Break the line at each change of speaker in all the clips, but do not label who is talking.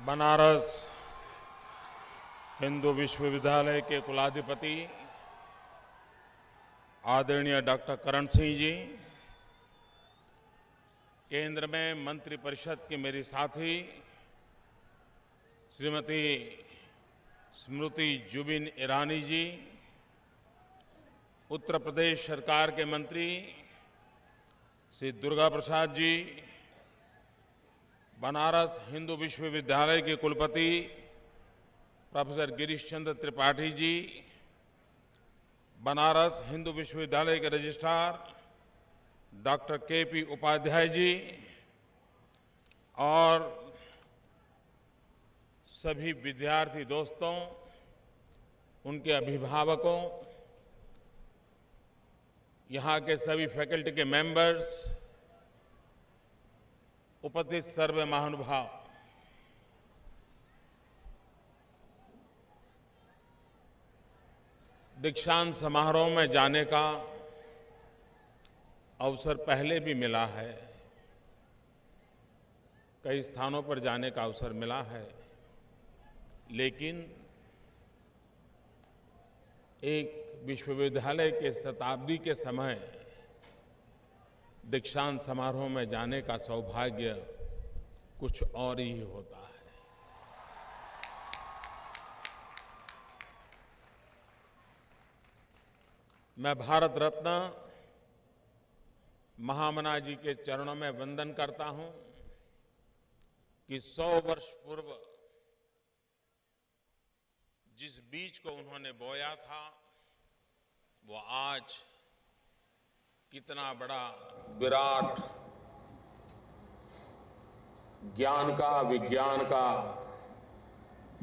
बनारस हिंदू विश्वविद्यालय के कुलाधिपति आदरणीय डॉक्टर करण सिंह जी, केंद्र में मंत्रिपरिषद की मेरी साथी श्रीमती स्मृति जुबिन ईरानी जी, उत्तर प्रदेश सरकार के मंत्री श्री दुर्गा प्रसाद जी, बनारस हिंदू विश्वविद्यालय के कुलपति प्रोफेसर गिरीश चंद्र त्रिपाठी जी, बनारस हिंदू विश्वविद्यालय के registrar doctor KP. Upadhyay ji और सभी विद्यार्थी दोस्तों, उनके अभिभावकों, यहाँ के सभी फैकल्टी के मेंबर्स, उपस्थित सर्व महानुभाव, दीक्षांत समारोह में जाने का अवसर पहले भी मिला है, कई स्थानों पर जाने का अवसर मिला है, लेकिन एक विश्वविद्यालय के शताब्दी के समय दीक्षांत समारोह में जाने का सौभाग्य कुछ और ही होता है। मैं भारत रत्न महामना जी के चरणों में वंदन करता हूं कि 100 वर्ष पूर्व जिस बीज को उन्होंने बोया था वो आज कितना बड़ा विराट ज्ञान का, विज्ञान का,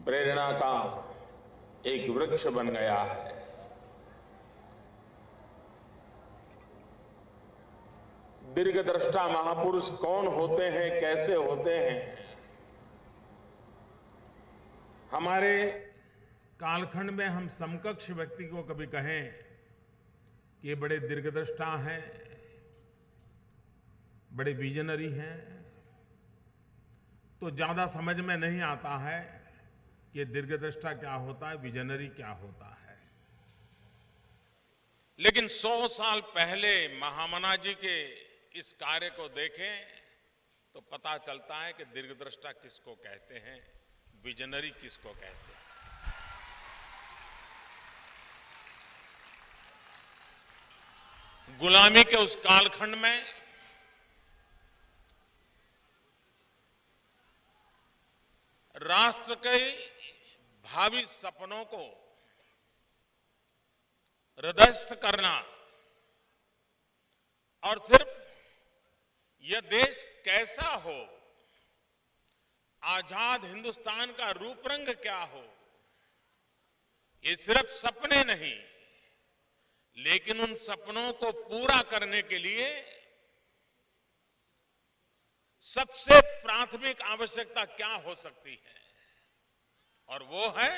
प्रेरणा का एक वृक्ष बन गया है। दीर्घदृष्टा महापुरुष कौन होते हैं, कैसे होते हैं? हमारे कालखंड में हम समकक्ष व्यक्ति को कभी कहें कि ये बड़े दीर्घदृष्टा हैं, बड़े विजनरी हैं, तो ज्यादा समझ में नहीं आता है कि दीर्घदृष्टा क्या होता है, विजनरी क्या होता है। लेकिन 100 साल पहले महामना जी के इस कार्य को देखें तो पता चलता है कि दीर्घदृष्टा किसको कहते हैं, विजनरी किसको कहते हैं। गुलामी के उस कालखंड में राष्ट्र के भावी सपनों को हृदयस्थ करना और सिर्फ यह देश कैसा हो, आजाद हिंदुस्तान का रूप रंग क्या हो, ये सिर्फ सपने नहीं, लेकिन उन सपनों को पूरा करने के लिए सबसे प्राथमिक आवश्यकता क्या हो सकती है, और वो है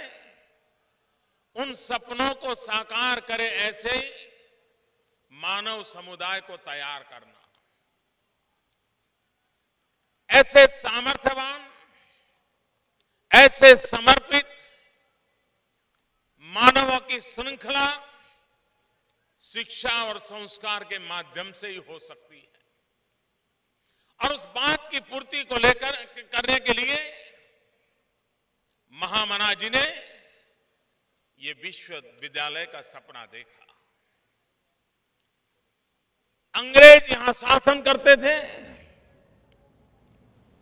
उन सपनों को साकार करे ऐसे मानव समुदाय को तैयार करना, ऐसे सामर्थ्यवान, ऐसे समर्पित मानवों की श्रृंखला शिक्षा और संस्कार के माध्यम से ही हो सकती है। और उस बात की पूर्ति को लेकर करने के लिए महामना जी ने ये विश्वविद्यालय का सपना देखा। अंग्रेज यहां शासन करते थे,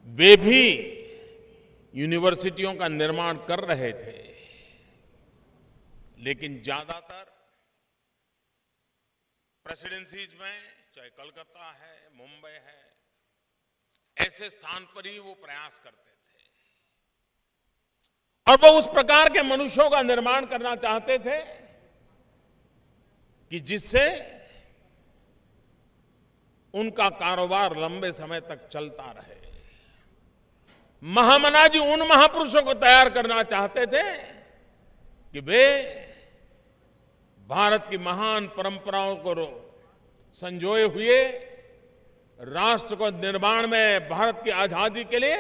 वे भी यूनिवर्सिटियों का निर्माण कर रहे थे, लेकिन ज्यादातर प्रेसिडेंसीज में, चाहे कलकत्ता है, मुंबई है, ऐसे स्थान पर ही वो प्रयास करते थे। और वो उस प्रकार के मनुष्यों का निर्माण करना चाहते थे कि जिससे उनका कारोबार लंबे समय तक चलता रहे। महामना जी उन महापुरुषों को तैयार करना चाहते थे कि वे भारत की महान परंपराओं को संजोए हुए राष्ट्र को निर्माण में भारत की आजादी के लिए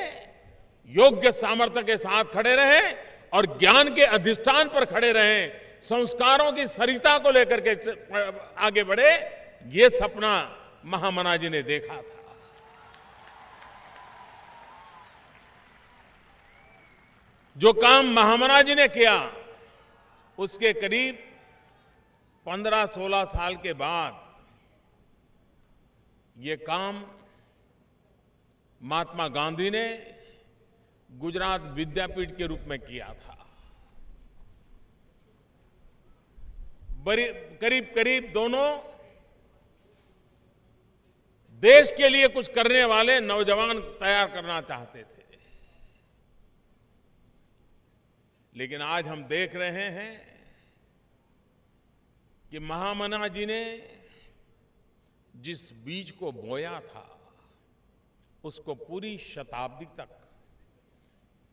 योग्य सामर्थ्य के साथ खड़े रहें और ज्ञान के अधिष्ठान पर खड़े रहें, संस्कारों की सरिता को लेकर के आगे बढ़े। ये सपना महामना जी ने देखा था। जो काम महामना जी ने किया, उसके करीब 15-16 साल के बाद ये काम महात्मा गांधी ने गुजरात विद्यापीठ के रूप में किया था। करीब करीब दोनों देश के लिए कुछ करने वाले नौजवान तैयार करना चाहते थे। लेकिन आज हम देख रहे हैं कि महामना जी ने जिस बीज को बोया था, उसको पूरी शताब्दी तक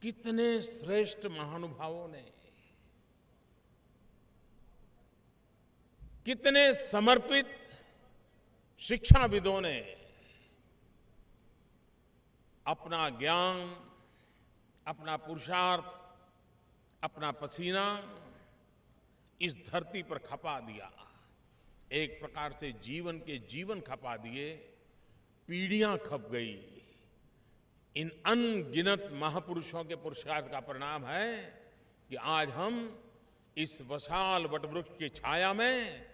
कितने श्रेष्ठ महानुभावों ने, कितने समर्पित शिक्षाविदों ने अपना ज्ञान, अपना पुरुषार्थ, अपना पसीना इस धरती पर खपा दिया। एक प्रकार से जीवन खपा दिए, पीढ़ियां खप गई। इन अनगिनत महापुरुषों के पुरुषार्थ का परिणाम है कि आज हम इस विशाल वटवृक्ष की छाया में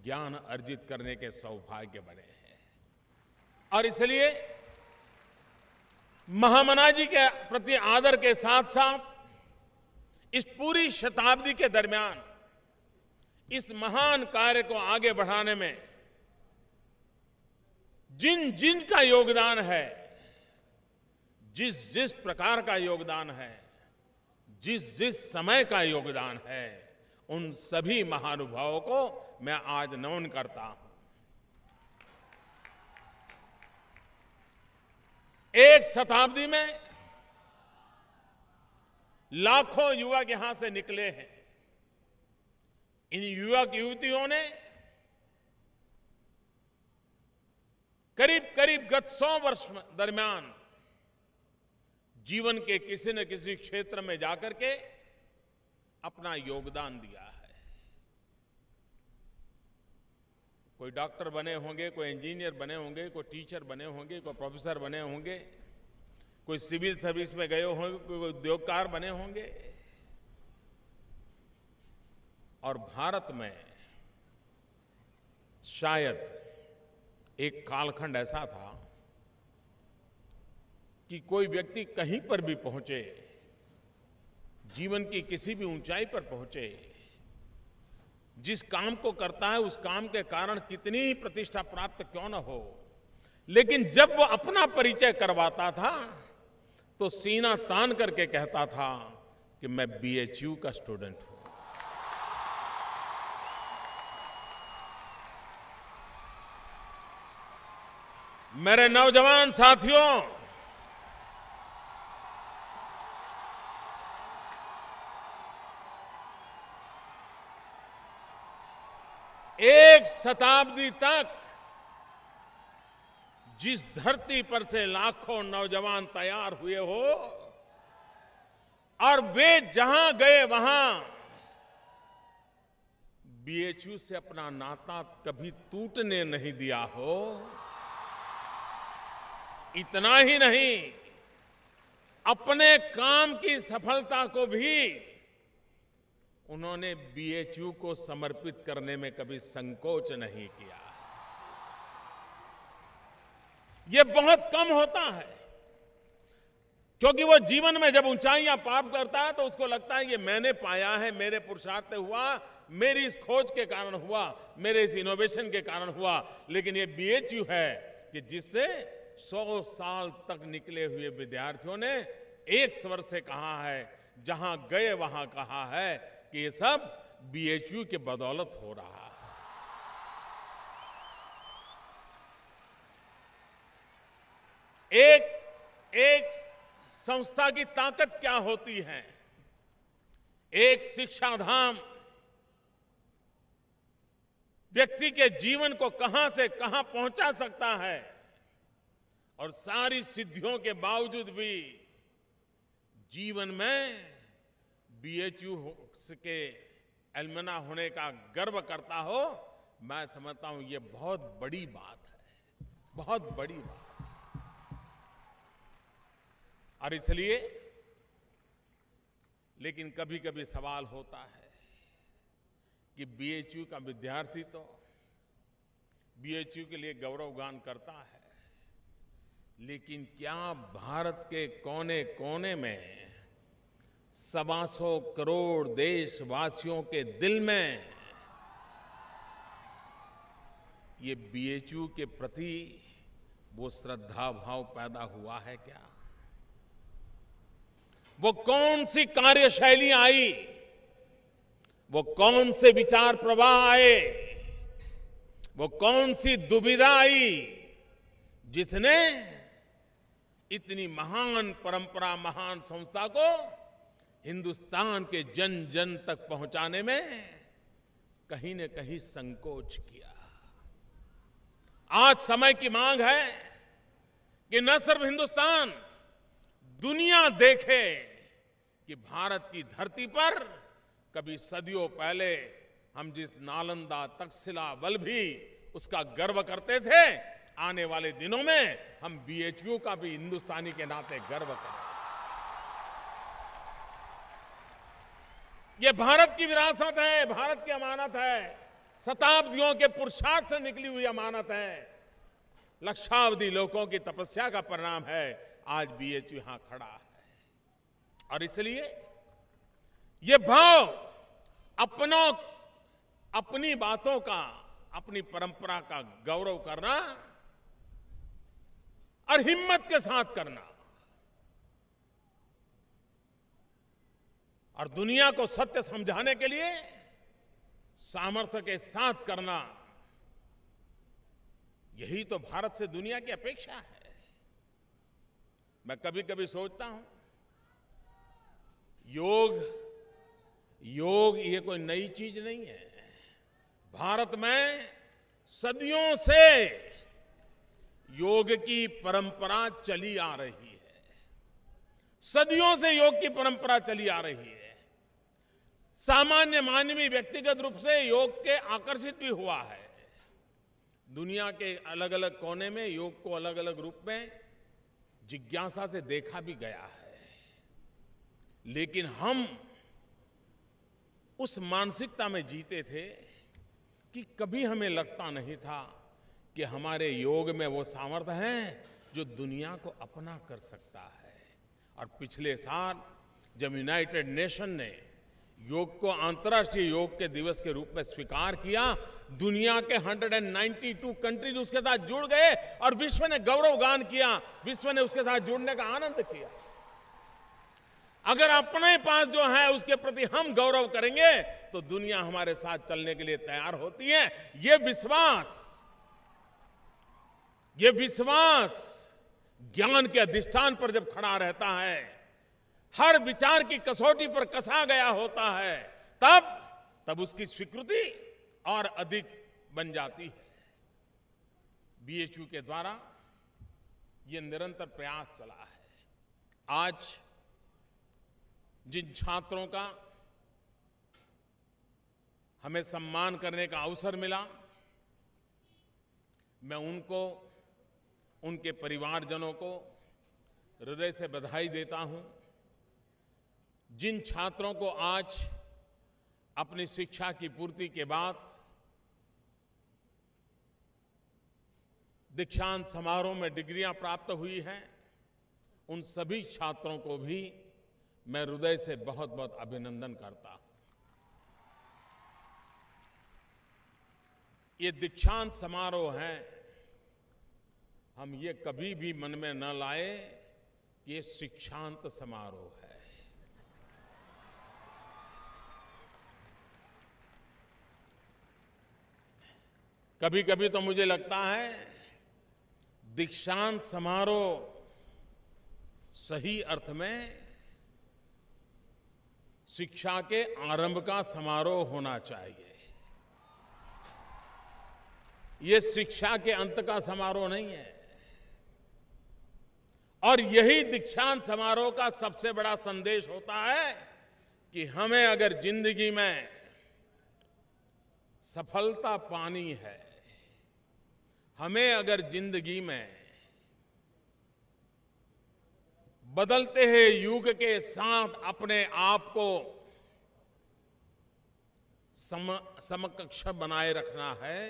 ज्ञान अर्जित करने के सौभाग्य बने हैं। और इसलिए महामना जी के प्रति आदर के साथ साथ इस पूरी शताब्दी के दरमियान इस महान कार्य को आगे बढ़ाने में जिन जिन का योगदान है, जिस जिस प्रकार का योगदान है, जिस जिस समय का योगदान है, उन सभी महानुभावों को मैं आज नमन करता हूं। एक शताब्दी में लाखों युवक यहां से निकले हैं। इन युवक युवतियों ने करीब करीब गत 100 वर्ष दरमियान जीवन के किसी न किसी क्षेत्र में जाकर के अपना योगदान दिया है। कोई डॉक्टर बने होंगे, कोई इंजीनियर बने होंगे, कोई टीचर बने होंगे, कोई प्रोफेसर बने होंगे, कोई सिविल सर्विस में गए होंगे, कोई उद्योगकार बने होंगे। और भारत में शायद एक कालखंड ऐसा था कि कोई व्यक्ति कहीं पर भी पहुंचे, जीवन की किसी भी ऊंचाई पर पहुंचे, जिस काम को करता है उस काम के कारण कितनी ही प्रतिष्ठा प्राप्त क्यों न हो, लेकिन जब वो अपना परिचय करवाता था तो सीना तान करके कहता था कि मैं बीएचयू का स्टूडेंट हूं। मेरे नौजवान साथियों, एक शताब्दी तक जिस धरती पर से लाखों नौजवान तैयार हुए हो और वे जहां गए वहां बीएचयू से अपना नाता कभी टूटने नहीं दिया हो। इतना ही नहीं, अपने काम की सफलता को भी उन्होंने बीएचयू को समर्पित करने में कभी संकोच नहीं किया। यह बहुत कम होता है, क्योंकि वो जीवन में जब ऊंचाइयां पार करता है तो उसको लगता है ये मैंने पाया है, मेरे पुरुषार्थ से हुआ, मेरी इस खोज के कारण हुआ, मेरे इस इनोवेशन के कारण हुआ। लेकिन ये बीएचयू है कि जिससे 100 साल तक निकले हुए विद्यार्थियों ने एक स्वर से कहा है, जहां गए वहां कहा है कि ये सब बीएचयू के बदौलत हो रहा है। एक संस्था की ताकत क्या होती है, एक शिक्षा धाम व्यक्ति के जीवन को कहां से कहां पहुंचा सकता है। और सारी सिद्धियों के बावजूद भी जीवन में बीएचयू के एल्युमना होने का गर्व करता हो, मैं समझता हूं ये बहुत बड़ी बात है, बहुत बड़ी बात। और इसलिए लेकिन कभी कभी सवाल होता है कि बीएचयू का विद्यार्थी तो बीएचयू के लिए गौरवगान करता है, लेकिन क्या भारत के कोने कोने में 125 करोड़ देशवासियों के दिल में ये बीएचयू के प्रति वो श्रद्धा भाव पैदा हुआ है क्या? वो कौन सी कार्यशैली आई, वो कौन से विचार प्रवाह आए, वो कौन सी दुविधा आई जिसने इतनी महान परंपरा, महान संस्था को हिंदुस्तान के जन जन तक पहुंचाने में कहीं न कहीं संकोच किया। आज समय की मांग है कि न सिर्फ हिंदुस्तान, दुनिया देखे कि भारत की धरती पर कभी सदियों पहले हम जिस नालंदा, तक्षशिला, वल्लभी उसका गर्व करते थे, आने वाले दिनों में हम बीएचयू का भी हिंदुस्तानी के नाते गर्व करें। ये भारत की विरासत है, भारत की अमानत है, शताब्दियों के पुरुषार्थ से निकली हुई अमानत है, लक्षावधि लोगों की तपस्या का परिणाम है। आज बीएचयू यहां खड़ा है और इसलिए ये भाव अपनों, अपनी बातों का, अपनी परंपरा का गौरव करना और हिम्मत के साथ करना और दुनिया को सत्य समझाने के लिए सामर्थ्य के साथ करना, यही तो भारत से दुनिया की अपेक्षा है। मैं कभी कभी सोचता हूं, योग ये कोई नई चीज नहीं है। भारत में सदियों से योग की परंपरा चली आ रही है, सदियों से योग की परंपरा चली आ रही है। सामान्य मानवीय व्यक्तिगत रूप से योग के आकर्षित भी हुआ है। दुनिया के अलग अलग कोने में योग को अलग अलग रूप में जिज्ञासा से देखा भी गया है, लेकिन हम उस मानसिकता में जीते थे कि कभी हमें लगता नहीं था कि हमारे योग में वो सामर्थ्य है जो दुनिया को अपना कर सकता है। और पिछले साल जब यूनाइटेड नेशन ने योग को अंतर्राष्ट्रीय योग के दिवस के रूप में स्वीकार किया, दुनिया के 192 कंट्रीज उसके साथ जुड़ गए और विश्व ने गौरवगान किया, विश्व ने उसके साथ जुड़ने का आनंद किया। अगर अपने पास जो है उसके प्रति हम गौरव करेंगे तो दुनिया हमारे साथ चलने के लिए तैयार होती है। ये विश्वास ज्ञान के अधिष्ठान पर जब खड़ा रहता है, हर विचार की कसौटी पर कसा गया होता है, तब उसकी स्वीकृति और अधिक बन जाती है। बीएचयू के द्वारा ये निरंतर प्रयास चला है। आज जिन छात्रों का हमें सम्मान करने का अवसर मिला, मैं उनको, उनके परिवारजनों को हृदय से बधाई देता हूं। जिन छात्रों को आज अपनी शिक्षा की पूर्ति के बाद दीक्षांत समारोह में डिग्रियां प्राप्त हुई हैं, उन सभी छात्रों को भी मैं हृदय से बहुत बहुत अभिनंदन करता हूं। ये दीक्षांत समारोह है, हम ये कभी भी मन में न लाए कि ये शिक्षांत समारोह है। कभी कभी तो मुझे लगता है दीक्षांत समारोह सही अर्थ में शिक्षा के आरंभ का समारोह होना चाहिए। ये शिक्षा के अंत का समारोह नहीं है। और यही दीक्षांत समारोह का सबसे बड़ा संदेश होता है कि हमें अगर जिंदगी में सफलता पानी है, हमें अगर जिंदगी में बदलते हुए युग के साथ अपने आप को समकक्ष बनाए रखना है,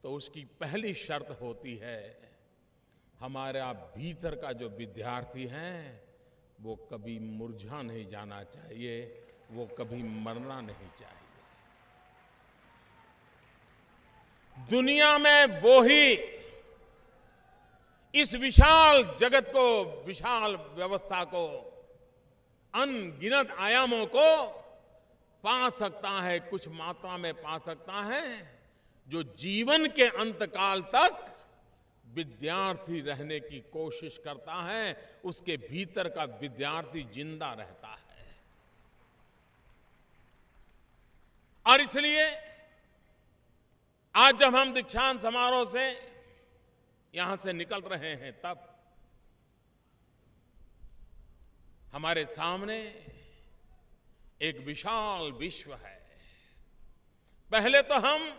तो उसकी पहली शर्त होती है हमारा भीतर का जो विद्यार्थी है वो कभी मुरझा नहीं जाना चाहिए, वो कभी मरना नहीं चाहिए। दुनिया में वो ही इस विशाल जगत को, विशाल व्यवस्था को, अनगिनत आयामों को पा सकता है, कुछ मात्रा में पा सकता है, जो जीवन के अंतकाल तक विद्यार्थी रहने की कोशिश करता है, उसके भीतर का विद्यार्थी जिंदा रहता है। और इसलिए आज जब हम दीक्षांत समारोह से यहां से निकल रहे हैं, तब हमारे सामने एक विशाल विश्व है। पहले तो हम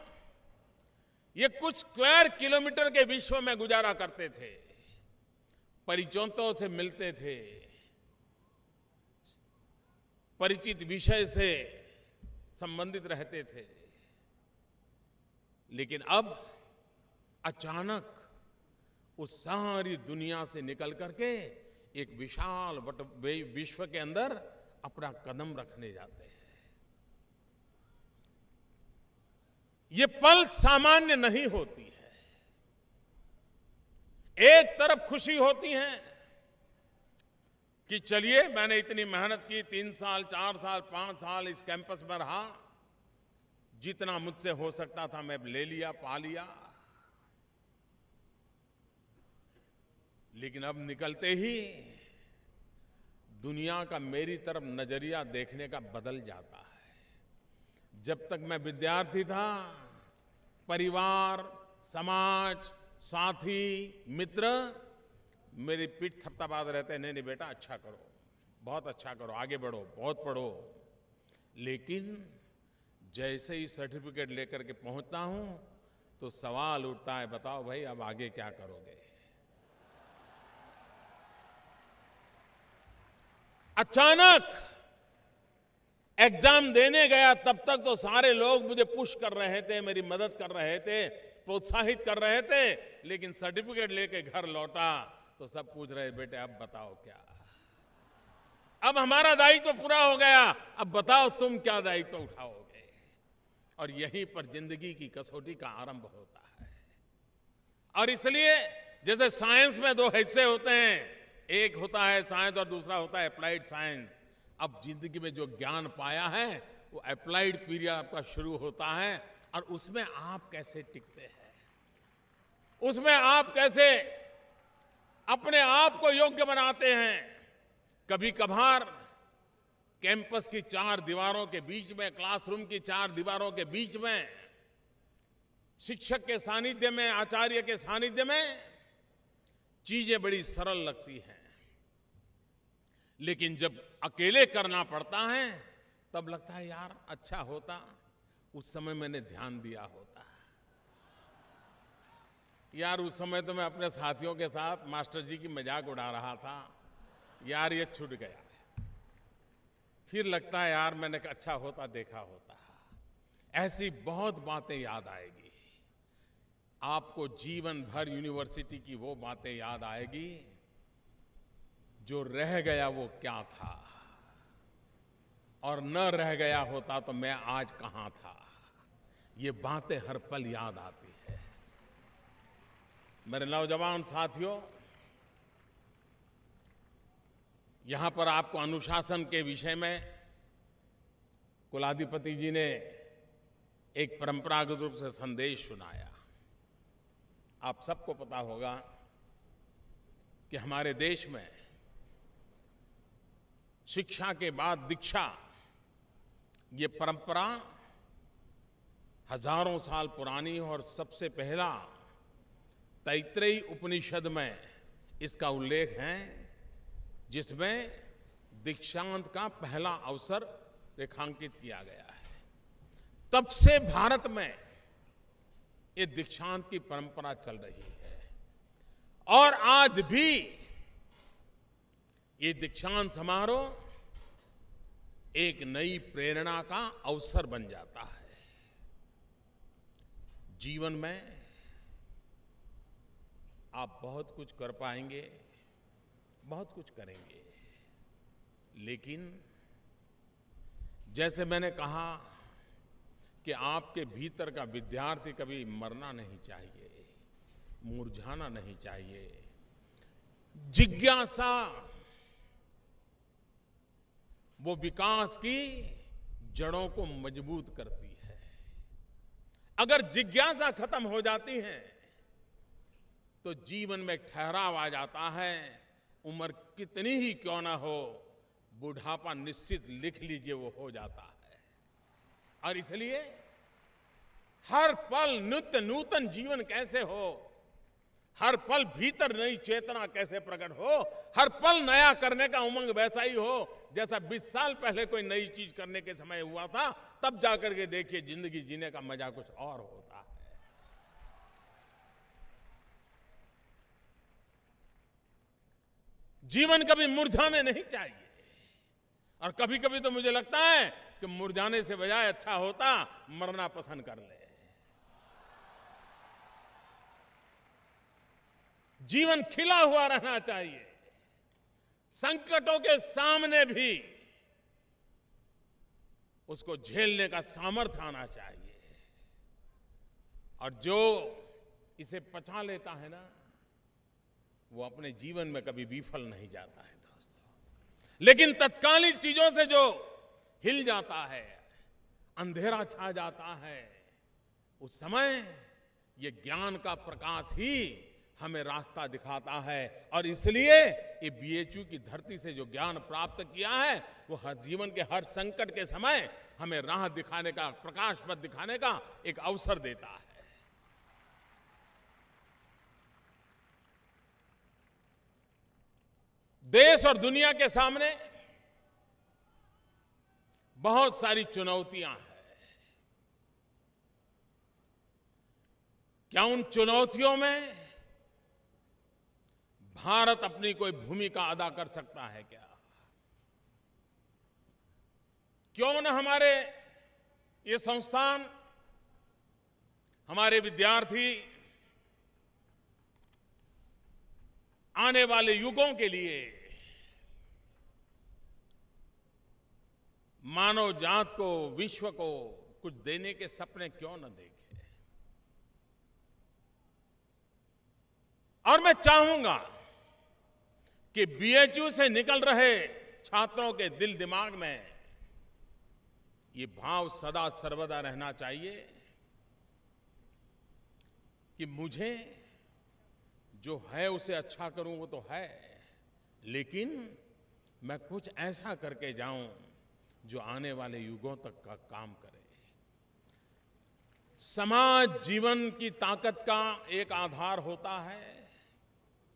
ये कुछ स्क्वायर किलोमीटर के विश्व में गुजारा करते थे, परिचितों से मिलते थे, परिचित विषय से संबंधित रहते थे, लेकिन अब अचानक उस सारी दुनिया से निकल करके एक विशाल विश्व के अंदर अपना कदम रखने जाते हैं। ये पल सामान्य नहीं होती है। एक तरफ खुशी होती है कि चलिए मैंने इतनी मेहनत की, 3 साल 4 साल 5 साल इस कैंपस में रहा, जितना मुझसे हो सकता था मैं ले लिया, पा लिया। लेकिन अब निकलते ही दुनिया का मेरी तरफ नजरिया देखने का बदल जाता है। जब तक मैं विद्यार्थी था, परिवार, समाज, साथी, मित्र मेरी पीठ थपथपाते रहते, नहीं नहीं बेटा अच्छा करो, बहुत अच्छा करो, आगे बढ़ो, बहुत पढ़ो। लेकिन जैसे ही सर्टिफिकेट लेकर के पहुंचता हूं तो सवाल उठता है, बताओ भाई अब आगे क्या करोगे। अचानक एग्जाम देने गया, तब तक तो सारे लोग मुझे पुश कर रहे थे, मेरी मदद कर रहे थे, प्रोत्साहित कर रहे थे, लेकिन सर्टिफिकेट लेके घर लौटा तो सब पूछ रहे, बेटे अब बताओ क्या, अब हमारा दायित्व पूरा हो गया, अब बताओ तुम क्या दायित्व उठाओगे। और यहीं पर जिंदगी की कसौटी का आरंभ होता है। और इसलिए जैसे साइंस में 2 हिस्से होते हैं, एक होता है साइंस और दूसरा होता है अप्लाइड साइंस। अब जिंदगी में जो ज्ञान पाया है वो अप्लाइड पीरियड आपका शुरू होता है, और उसमें आप कैसे टिकते हैं, उसमें आप कैसे अपने आप को योग्य बनाते हैं। कभी कभार कैंपस की 4 दीवारों के बीच में, क्लासरूम की 4 दीवारों के बीच में, शिक्षक के सानिध्य में, आचार्य के सानिध्य में चीजें बड़ी सरल लगती हैं, लेकिन जब अकेले करना पड़ता है तब लगता है यार अच्छा होता उस समय मैंने ध्यान दिया होता, यार उस समय तो मैं अपने साथियों के साथ मास्टर जी की मजाक उड़ा रहा था, यार ये छूट गया। फिर लगता है यार मैंने अच्छा होता देखा होता। ऐसी बहुत बातें याद आएगी आपको, जीवन भर यूनिवर्सिटी की वो बातें याद आएगी जो रह गया वो क्या था, और न रह गया होता तो मैं आज कहां था। ये बातें हर पल याद आती है। मेरे नौजवान साथियों, यहां पर आपको अनुशासन के विषय में कुलाधिपति जी ने एक परंपरागत रूप से संदेश सुनाया। आप सबको पता होगा कि हमारे देश में शिक्षा के बाद दीक्षा, ये परंपरा हजारों साल पुरानी, और सबसे पहला तैत्रेयी उपनिषद में इसका उल्लेख है, जिसमें दीक्षांत का पहला अवसर रेखांकित किया गया है। तब से भारत में ये दीक्षांत की परंपरा चल रही है और आज भी ये दीक्षांत समारोह एक नई प्रेरणा का अवसर बन जाता है। जीवन में आप बहुत कुछ कर पाएंगे, बहुत कुछ करेंगे, लेकिन जैसे मैंने कहा कि आपके भीतर का विद्यार्थी कभी मरना नहीं चाहिए, मुरझाना नहीं चाहिए। जिज्ञासा वो विकास की जड़ों को मजबूत करती है। अगर जिज्ञासा खत्म हो जाती है तो जीवन में ठहराव आ जाता है। उम्र कितनी ही क्यों ना हो, बुढ़ापा निश्चित लिख लीजिए वो हो जाता है। और इसलिए हर पल नित्य नूतन जीवन कैसे हो, हर पल भीतर नई चेतना कैसे प्रकट हो, हर पल नया करने का उमंग वैसा ही हो जैसा 20 साल पहले कोई नई चीज करने के समय हुआ था। तब जाकर के देखिए जिंदगी जीने का मजा कुछ और होता है। जीवन कभी मुरझाने नहीं चाहिए। और कभी कभी तो मुझे लगता है कि मुरझाने से बजाय अच्छा होता मरना पसंद कर ले। जीवन खिला हुआ रहना चाहिए। संकटों के सामने भी उसको झेलने का सामर्थ्य आना चाहिए। और जो इसे पचा लेता है ना, वो अपने जीवन में कभी विफल नहीं जाता है दोस्तों। लेकिन तत्कालीन चीजों से जो हिल जाता है, अंधेरा छा जाता है, उस समय ये ज्ञान का प्रकाश ही हमें रास्ता दिखाता है। और इसलिए ये बीएचयू की धरती से जो ज्ञान प्राप्त किया है, वो हर जीवन के हर संकट के समय हमें राह दिखाने का, प्रकाश पथ दिखाने का एक अवसर देता है। देश और दुनिया के सामने बहुत सारी चुनौतियां हैं। क्या उन चुनौतियों में भारत अपनी कोई भूमिका अदा कर सकता है क्या? क्यों न हमारे ये संस्थान, हमारे विद्यार्थी आने वाले युगों के लिए मानव जात को, विश्व को कुछ देने के सपने क्यों न देखें? और मैं चाहूंगा कि बीएचयू से निकल रहे छात्रों के दिल दिमाग में ये भाव सदा सर्वदा रहना चाहिए कि मुझे जो है उसे अच्छा करूं, वो तो है, लेकिन मैं कुछ ऐसा करके जाऊं जो आने वाले युगों तक का काम करे। समाज जीवन की ताकत का एक आधार होता है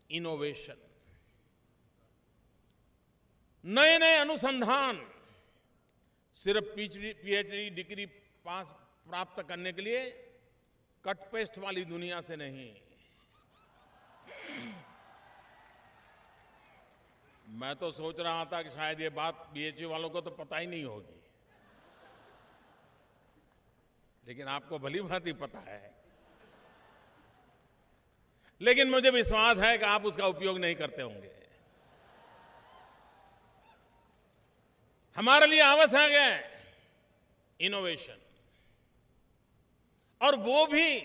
इनोवेशन। नए नए अनुसंधान सिर्फ पीएचडी डिग्री पास प्राप्त करने के लिए कट पेस्ट वाली दुनिया से नहीं। मैं तो सोच रहा था कि शायद ये बात बीएचयू वालों को तो पता ही नहीं होगी, लेकिन आपको भली भांति पता है। लेकिन मुझे विश्वास है कि आप उसका उपयोग नहीं करते होंगे। हमारे लिए आवश्यक है इनोवेशन, और वो भी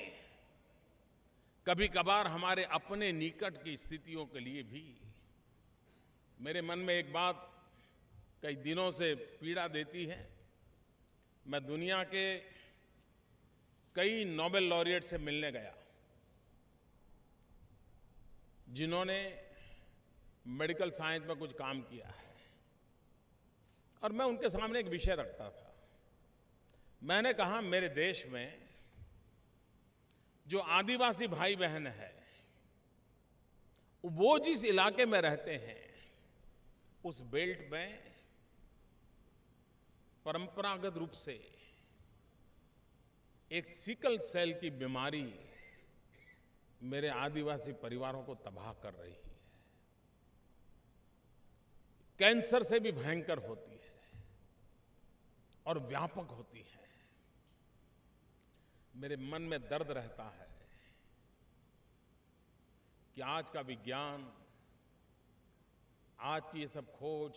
कभी कभार हमारे अपने निकट की स्थितियों के लिए भी। मेरे मन में एक बात कई दिनों से पीड़ा देती है। मैं दुनिया के कई नोबेल लॉरिएट से मिलने गया जिन्होंने मेडिकल साइंस में कुछ काम किया है, और मैं उनके सामने एक विषय रखता था। मैंने कहा, मेरे देश में जो आदिवासी भाई बहन है वो जिस इलाके में रहते हैं उस बेल्ट में परंपरागत रूप से एक सिकल सेल की बीमारी मेरे आदिवासी परिवारों को तबाह कर रही है। कैंसर से भी भयंकर होती है और व्यापक होती है। मेरे मन में दर्द रहता है कि आज का विज्ञान, आज की ये सब खोज,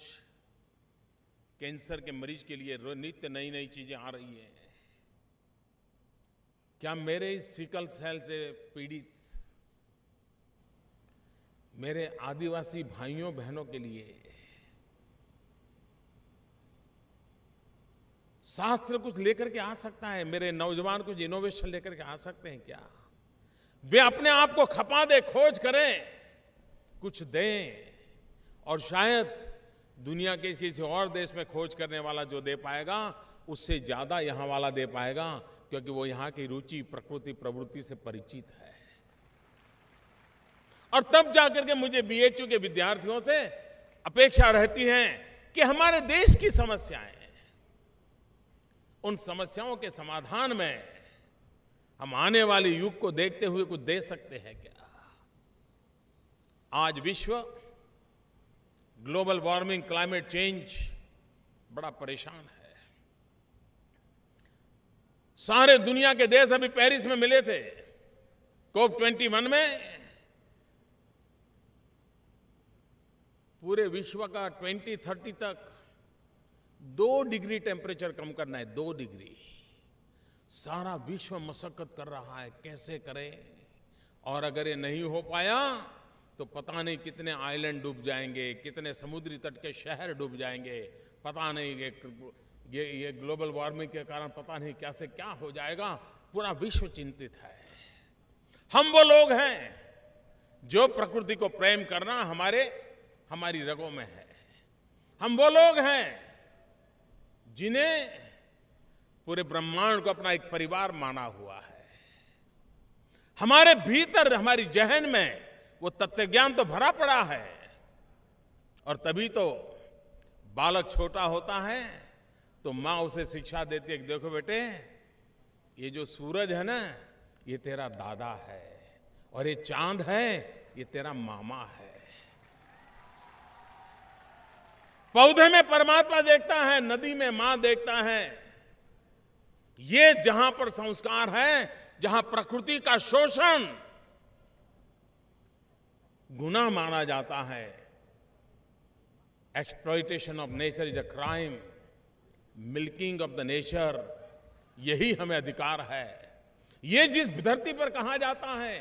कैंसर के मरीज के लिए नित्य नई नई चीजें आ रही हैं। क्या मेरे इस सिकल सेल से पीड़ित मेरे आदिवासी भाइयों बहनों के लिए शास्त्र कुछ लेकर के आ सकता है? मेरे नौजवान कुछ इनोवेशन लेकर के आ सकते हैं क्या? वे अपने आप को खपा दे, खोज करें, कुछ दें, और शायद दुनिया के किसी और देश में खोज करने वाला जो दे पाएगा उससे ज्यादा यहां वाला दे पाएगा, क्योंकि वो यहां की रुचि, प्रकृति, प्रवृत्ति से परिचित है। और तब जाकर के मुझे बीएचयू के विद्यार्थियों से अपेक्षा रहती है कि हमारे देश की समस्याएं, उन समस्याओं के समाधान में हम आने वाले युग को देखते हुए कुछ दे सकते हैं क्या? आज विश्व ग्लोबल वार्मिंग, क्लाइमेट चेंज बड़ा परेशान है। सारे दुनिया के देश अभी पेरिस में मिले थे COP21 में। पूरे विश्व का 2030 तक 2 डिग्री टेम्परेचर कम करना है, 2 डिग्री। सारा विश्व मशक्कत कर रहा है, कैसे करें। और अगर ये नहीं हो पाया तो पता नहीं कितने आइलैंड डूब जाएंगे, कितने समुद्री तट के शहर डूब जाएंगे, पता नहीं ये ग्लोबल वार्मिंग के कारण पता नहीं क्या से क्या हो जाएगा। पूरा विश्व चिंतित है। हम वो लोग हैं जो प्रकृति को प्रेम करना हमारी रगों में है। हम वो लोग हैं जिन्हें पूरे ब्रह्मांड को अपना एक परिवार माना हुआ है। हमारे भीतर, हमारी जहन में वो तत्व ज्ञान तो भरा पड़ा है। और तभी तो बालक छोटा होता है तो माँ उसे शिक्षा देती है कि देखो बेटे, ये जो सूरज है ना, ये तेरा दादा है, और ये चांद है, ये तेरा मामा है। पौधे में परमात्मा देखता है, नदी में मां देखता है। ये जहां पर संस्कार है, जहां प्रकृति का शोषण गुनाह माना जाता है, exploitation of nature is a crime, milking of the nature, यही हमें अधिकार है। ये जिस धरती पर कहा जाता है,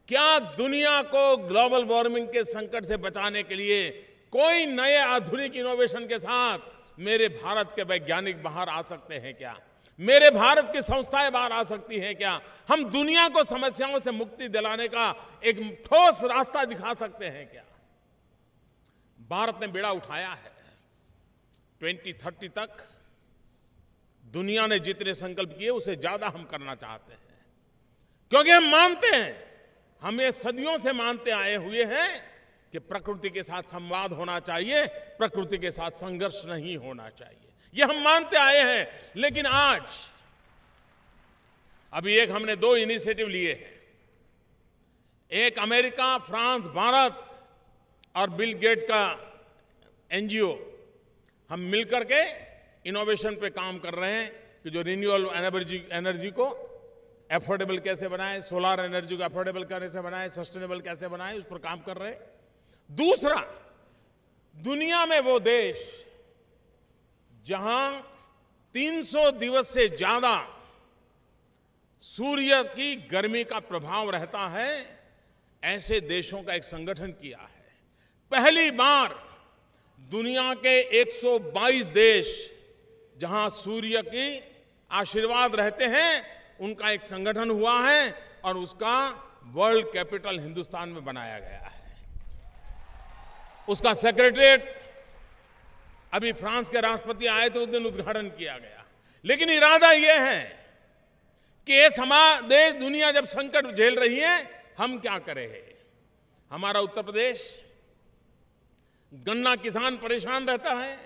क्या दुनिया को ग्लोबल वार्मिंग के संकट से बचाने के लिए कोई नए आधुनिक इनोवेशन के साथ मेरे भारत के वैज्ञानिक बाहर आ सकते हैं क्या? मेरे भारत की संस्थाएं बाहर आ सकती हैं क्या? हम दुनिया को समस्याओं से मुक्ति दिलाने का एक ठोस रास्ता दिखा सकते हैं क्या? भारत ने बेड़ा उठाया है। 2030 तक दुनिया ने जितने संकल्प किए उससे ज्यादा हम करना चाहते हैं, क्योंकि हम मानते हैं, हम ये सदियों से मानते आए हुए हैं कि प्रकृति के साथ संवाद होना चाहिए, प्रकृति के साथ संघर्ष नहीं होना चाहिए। ये हम मानते आए हैं। लेकिन आज अभी एक हमने 2 इनिशिएटिव लिए हैं। एक अमेरिका, फ्रांस, भारत और बिल गेट्स का एनजीओ, हम मिलकर के इनोवेशन पे काम कर रहे हैं कि जो रिन्यूएबल एनर्जी को अफोर्डेबल कैसे बनाएं, सोलर एनर्जी को अफोर्डेबल कैसे बनाएं, सस्टेनेबल कैसे बनाएं, उस पर काम कर रहे हैं। दूसरा, दुनिया में वो देश जहां 300 दिवस से ज्यादा सूर्य की गर्मी का प्रभाव रहता है, ऐसे देशों का एक संगठन किया है। पहली बार दुनिया के 122 देश जहां सूर्य की आशीर्वाद रहते हैं, उनका एक संगठन हुआ है और उसका वर्ल्ड कैपिटल हिंदुस्तान में बनाया गया है। उसका सेक्रेटरीट अभी फ्रांस के राष्ट्रपति आए तो उस दिन उद्घाटन किया गया। लेकिन इरादा यह है कि ये देश, दुनिया जब संकट झेल रही है, हम क्या करें। हमारा उत्तर प्रदेश गन्ना किसान परेशान रहता है,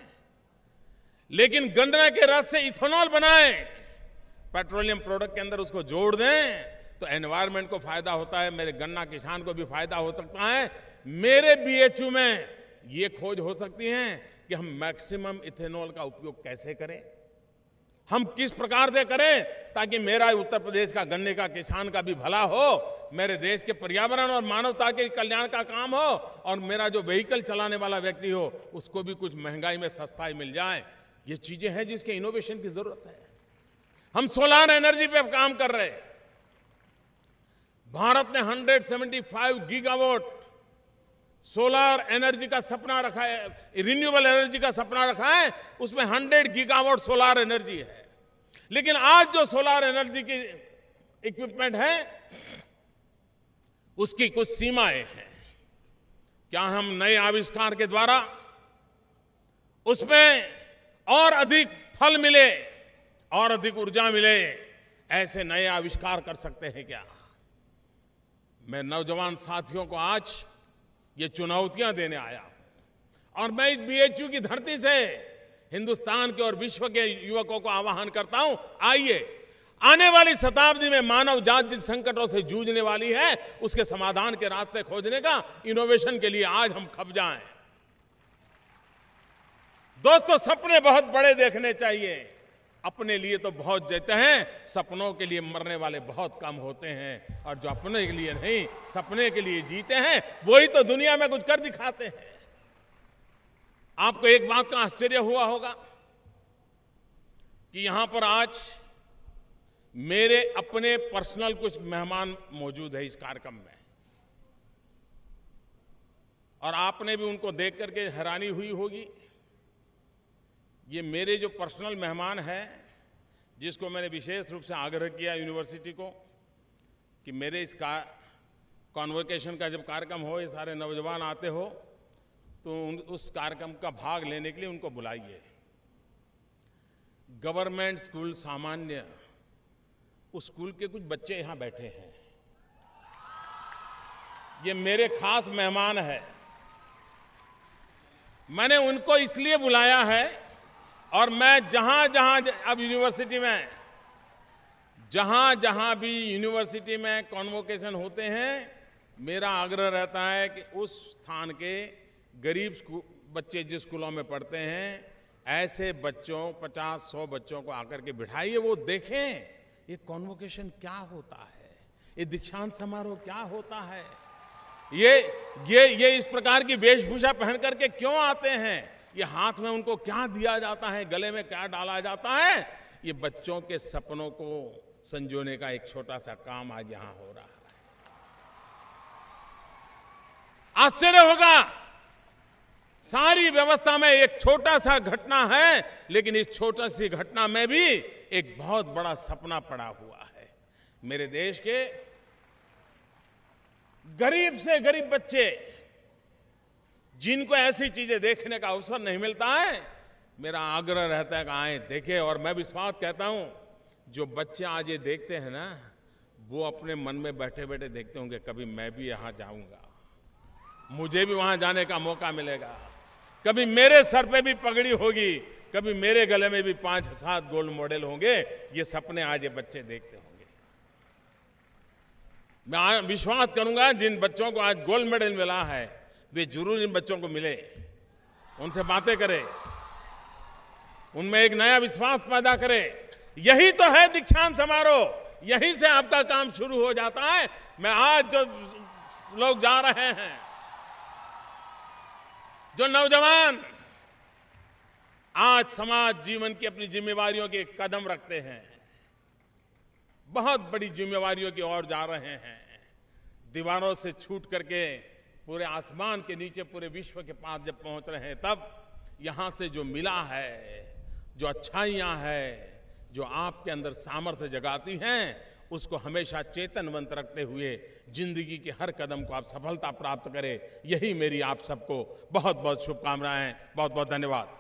लेकिन गन्ना के रस से इथेनॉल बनाएं, पेट्रोलियम प्रोडक्ट के अंदर उसको जोड़ दें तो एनवायरनमेंट को फायदा होता है, मेरे गन्ना किसान को भी फायदा हो सकता है। मेरे बीएचयू में ये खोज हो सकती है कि हम मैक्सिमम इथेनॉल का उपयोग कैसे करें, हम किस प्रकार से करें ताकि मेरा उत्तर प्रदेश का गन्ने का किसान का भी भला हो, मेरे देश के पर्यावरण और मानवता के कल्याण का काम हो, और मेरा जो व्हीकल चलाने वाला व्यक्ति हो उसको भी कुछ महंगाई में सस्ताई मिल जाए। ये चीजें हैं जिसके इनोवेशन की जरूरत है। हम सोलर एनर्जी पे काम कर रहे हैं। भारत ने 175 गीगावाट सोलर एनर्जी का सपना रखा है, रिन्यूएबल एनर्जी का सपना रखा है, उसमें 100 गीगावाट सोलर एनर्जी है। लेकिन आज जो सोलर एनर्जी की इक्विपमेंट है उसकी कुछ सीमाएं हैं। क्या हम नए आविष्कार के द्वारा उसमें और अधिक फल मिले और अधिक ऊर्जा मिले, ऐसे नए आविष्कार कर सकते हैं क्या? मैं नौजवान साथियों को आज ये चुनौतियां देने आया और मैं इस बीएचयू की धरती से हिंदुस्तान के और विश्व के युवकों को आह्वान करता हूं, आइए आने वाली शताब्दी में मानव जात जिन संकटों से जूझने वाली है उसके समाधान के रास्ते खोजने का, इनोवेशन के लिए आज हम खप जाएं। दोस्तों, सपने बहुत बड़े देखने चाहिए। अपने लिए तो बहुत जीते हैं, सपनों के लिए मरने वाले बहुत कम होते हैं, और जो अपने के लिए नहीं सपने के लिए जीते हैं वही तो दुनिया में कुछ कर दिखाते हैं। आपको एक बात का आश्चर्य हुआ होगा कि यहां पर आज मेरे अपने पर्सनल कुछ मेहमान मौजूद है इस कार्यक्रम में, और आपने भी उनको देख करके हैरानी हुई होगी। ये मेरे जो पर्सनल मेहमान हैं, जिसको मैंने विशेष रूप से आग्रह किया यूनिवर्सिटी को कि मेरे इस कॉन्वोकेशन का जब कार्यक्रम हो, ये सारे नौजवान आते हो तो उस कार्यक्रम का भाग लेने के लिए उनको बुलाइए। गवर्नमेंट स्कूल सामान्य, उस स्कूल के कुछ बच्चे यहां बैठे हैं, ये मेरे खास मेहमान हैं। मैंने उनको इसलिए बुलाया है, और मैं जहां अब यूनिवर्सिटी में जहां भी यूनिवर्सिटी में कॉन्वोकेशन होते हैं, मेरा आग्रह रहता है कि उस स्थान के गरीब बच्चे जिस स्कूलों में पढ़ते हैं, ऐसे बच्चों 50-100 बच्चों को आकर के बिठाइए, वो देखें ये कॉन्वोकेशन क्या होता है, ये दीक्षांत समारोह क्या होता है, ये इस प्रकार की वेशभूषा पहन करके क्यों आते हैं, ये हाथ में उनको क्या दिया जाता है, गले में क्या डाला जाता है। ये बच्चों के सपनों को संजोने का एक छोटा सा काम आज यहां हो रहा है। आश्चर्य होगा, सारी व्यवस्था में एक छोटा सा घटना है, लेकिन इस छोटी सी घटना में भी एक बहुत बड़ा सपना पड़ा हुआ है। मेरे देश के गरीब से गरीब बच्चे जिनको ऐसी चीजें देखने का अवसर नहीं मिलता है, मेरा आग्रह रहता है कि आए देखें। और मैं विश्वास कहता हूं, जो बच्चे आज ये देखते हैं ना, वो अपने मन में बैठे बैठे देखते होंगे कभी मैं भी यहां जाऊंगा, मुझे भी वहां जाने का मौका मिलेगा, कभी मेरे सर पे भी पगड़ी होगी, कभी मेरे गले में भी 5-7 गोल्ड मेडल होंगे। ये सपने आज ये बच्चे देखते होंगे। मैं विश्वास करूंगा जिन बच्चों को आज गोल्ड मेडल मिला है वे जरूर इन बच्चों को मिले, उनसे बातें करें, उनमें एक नया विश्वास पैदा करें। यही तो है दीक्षांत समारोह, यहीं से आपका काम शुरू हो जाता है। मैं आज जो लोग जा रहे हैं, जो नौजवान आज समाज जीवन की अपनी जिम्मेवारियों के कदम रखते हैं, बहुत बड़ी जिम्मेवारियों की ओर जा रहे हैं, दीवारों से छूट करके पूरे आसमान के नीचे पूरे विश्व के पास जब पहुंच रहे हैं, तब यहां से जो मिला है, जो अच्छाइयां हैं, जो आपके अंदर सामर्थ्य जगाती हैं, उसको हमेशा चेतनवंत रखते हुए जिंदगी के हर कदम को आप सफलता प्राप्त करें। यही मेरी आप सबको बहुत बहुत शुभकामनाएं। बहुत बहुत धन्यवाद।